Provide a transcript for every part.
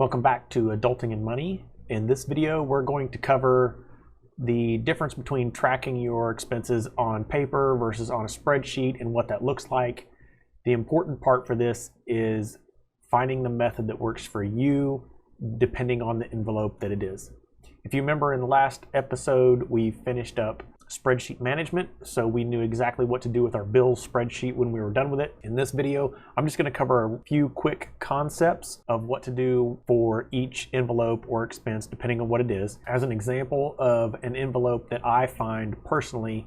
Welcome back to Adulting and Money. In this video, we're going to cover the difference between tracking your expenses on paper versus on a spreadsheet and what that looks like. The important part for this is finding the method that works for you depending on the envelope that it is. If you remember in the last episode, we finished up spreadsheet management, so we knew exactly what to do with our bills spreadsheet when we were done with it. In this video, I'm just going to cover a few quick concepts of what to do for each envelope or expense depending on what it is. As an example of an envelope that I find personally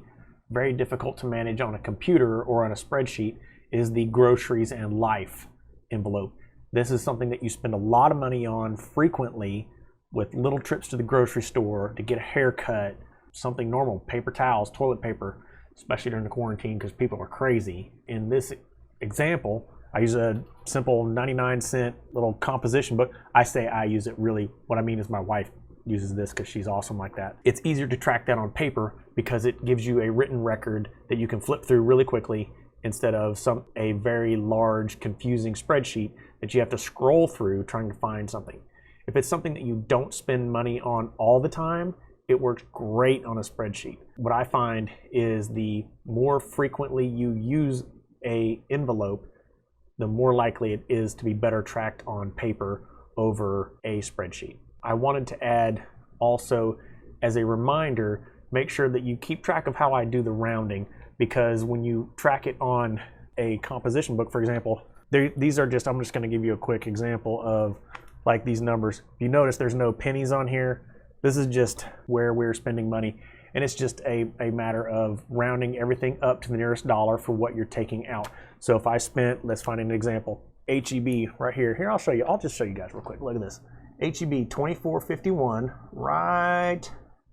very difficult to manage on a computer or on a spreadsheet is the groceries and life envelope. This is something that you spend a lot of money on frequently, with little trips to the grocery store to get a haircut, something normal, paper towels, toilet paper, especially during the quarantine because people are crazy. In this example, I use a simple 99-cent little composition book. I say I use it, really what I mean is my wife uses this because she's awesome like that. It's easier to track that on paper because it gives you a written record that you can flip through really quickly instead of a very large, confusing spreadsheet that you have to scroll through trying to find something. If it's something that you don't spend money on all the time, it works great on a spreadsheet. What I find is the more frequently you use an envelope, the more likely it is to be better tracked on paper over a spreadsheet. I wanted to add also, as a reminder, make sure that you keep track of how I do the rounding, because when you track it on a composition book, for example, these are just, I'm just going to give you a quick example of like these numbers. If you notice there's no pennies on here, this is just where we're spending money, and it's just a matter of rounding everything up to the nearest dollar for what you're taking out. So if I spent, let's find an example, HEB right here. Here, I'll show you. I'll just show you guys real quick. Look at this. HEB 24.51 right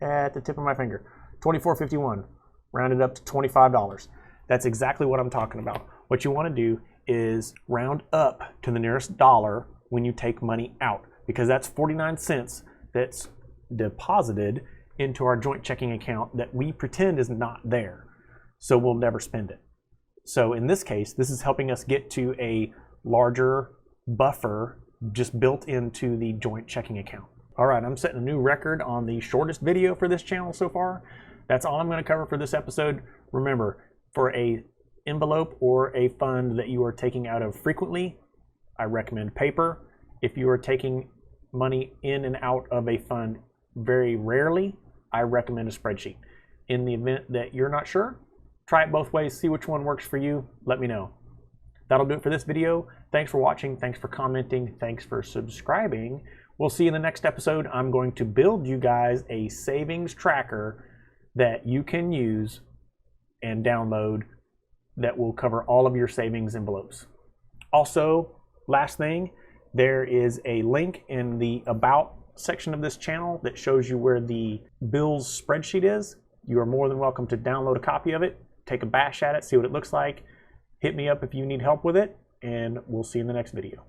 at the tip of my finger. 24.51 rounded up to $25. That's exactly what I'm talking about. What you want to do is round up to the nearest dollar when you take money out, because that's 49 cents that's deposited into our joint checking account that we pretend is not there, so we'll never spend it. So in this case, this is helping us get to a larger buffer just built into the joint checking account. All right, I'm setting a new record on the shortest video for this channel so far. That's all I'm going to cover for this episode. Remember, for a envelope or a fund that you are taking out of frequently, I recommend paper. If you are taking money in and out of a fund very rarely, I recommend a spreadsheet. In the event that you're not sure, try it both ways, see which one works for you, let me know. That'll do it for this video. Thanks for watching, thanks for commenting, thanks for subscribing. We'll see you in the next episode. I'm going to build you guys a savings tracker that you can use and download that will cover all of your savings envelopes. Also, last thing, there is a link in the About section of this channel that shows you where the bills spreadsheet is. You are more than welcome to download a copy of it, take a bash at it, see what it looks like. Hit me up if you need help with it, and we'll see you in the next video.